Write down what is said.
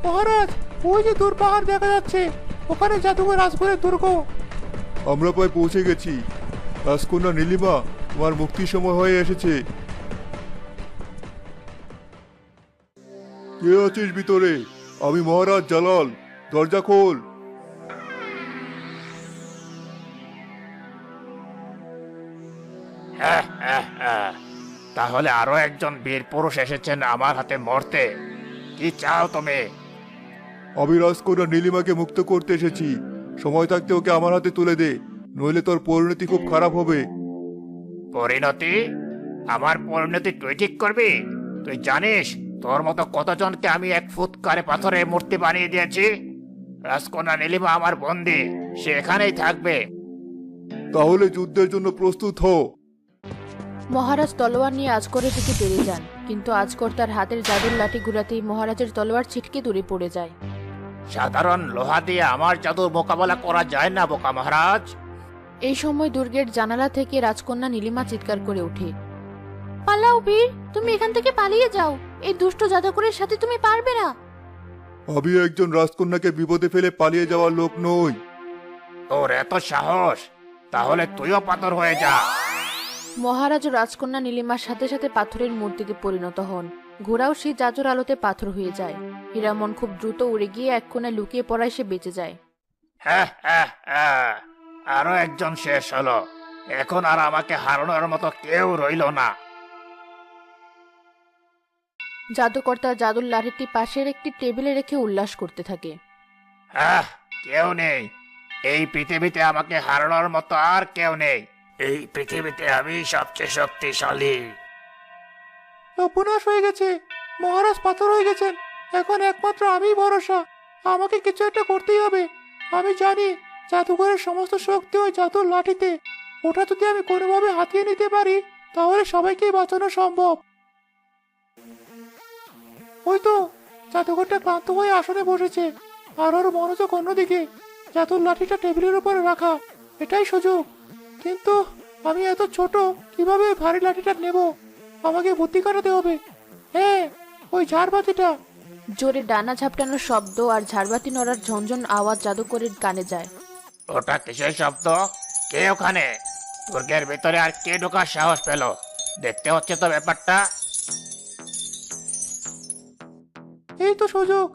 মহারাজ, ওই যে দূর পাহাড় দেখা যাচ্ছে, ওখানে জাদুঘর রাজপুরের দুর্গ। আমরা প্রায় পৌঁছে গেছি। রাজকন্যা নীলিমা, তোমার মুক্তির সময় হয়ে এসেছে। কে আছিস ভিতরে? আমি মহারাজ জালাল, দরজা খোল। তাহলে আরো একজন বীর পুরুষ এসেছেন আমার হাতে মরতে। কি চাও তুমি? আমি রাজকন্যা নীলিমাকে মুক্ত করতে এসেছি। সময় থাকতে ওকে আমার হাতে তুলে দে, নইলে তোর পরিণতি খুব খারাপ হবে। পরিণতি? আমার পরিণতি তুই ঠিক করবি? তুই জানিস তোর মতো কতজনকে আমি এক ফুৎকারে পাথরে মূর্তি বানিয়ে দিয়েছি? রাজকন্যা নীলিমা আমার বন্দী, সে এখানেই থাকবে। তাহলে যুদ্ধের জন্য প্রস্তুত হও। মহারাজ তলোয়ার নিয়ে আজগরের দিকে বেরিয়ে যান, কিন্তু আজগর তার হাতের জাদুর লাঠি ঘুরাতেই মহারাজের তলোয়ার ছিটকে দূরে পড়ে যায়। সাধারণ লোহা দিয়ে আমার জাদুর মোকাবেলা করা যায় না বোকা মহারাজ। এই সময় দুর্গের জানালা থেকে রাজকন্যা নীলিমা চিৎকার করে ওঠে, পালাও বীর, তুমি এখান থেকে পালিয়ে যাও, এই দুষ্ট জাদুকরের সাথে তুমি পারবে না। আমি একজন রাজকন্যাকে বিপদে ফেলে পালিয়ে যাওয়ার লোক নই। তোর এত সাহস? তাহলে তুইও পাথর হয়ে যা। মহারাজ ও রাজকন্যা নীলিমার সাথে সাথে পাথরের মূর্তিতে পরিণত হন। ঘোড়াও সেই জাদুর আলোতে পাথর হয়ে যায়। হীরামন খুব দ্রুত উড়ে গিয়ে এক কোণে লুকিয়ে পড়ায় সে বেঁচে যায়। আরো একজন শেষ হলো। এখন আর আমাকে হারানোর মতো কেউ রইল না। জাদুকর তার জাদুর লাঠিটি পাশের একটি টেবিলে রেখে উল্লাস করতে থাকে। কেউ নেই এই পৃথিবীতে, আমাকে হারানোর মতো আর কেউ নেই। এই পৃথিবীতে আমি সবচেয়ে শক্তিশালী। সর্বনাশ হয়ে গেছে, মহারাজ পাথর হয়ে গেছেন। এখন একমাত্র আমিই ভরসা। আমাকে কিছু একটা করতেই হবে। আমি জানি জাদুঘরের সমস্ত শক্তি ওই জাদুর লাঠিতে। ওটা যদি আমি কোনোভাবে হাতিয়ে নিতে পারি, তাহলে সবাইকেই বাঁচানো সম্ভব। ওই তো জাদুঘরটা ক্লান্ত হয়ে আসনে বসেছে, আর ওর মনোযোগ অন্যদিকে। জাদুর লাঠিটা টেবিলের উপরে রাখা, এটাই সুযোগ। কিন্তু আমি এত ছোট, কিভাবে ভারী লাঠিটা নেব? আমাকে বুদ্ধি কাটাতে হবে। হ্যাঁ, ওই ঝাড়বাতিটা। জোরে ডানা ঝাপটানোর শব্দ আর ঝাড়বাতি নড়ার ঝনঝন আওয়াজ জাদুকরের কানে যায়। ওটা কিসের শব্দ? কে ওখানে? দুর্গের ভেতরে আর কে ঢোকার সাহস পেল? দেখতে হচ্ছে তো ব্যাপারটা। এই তো সুযোগ,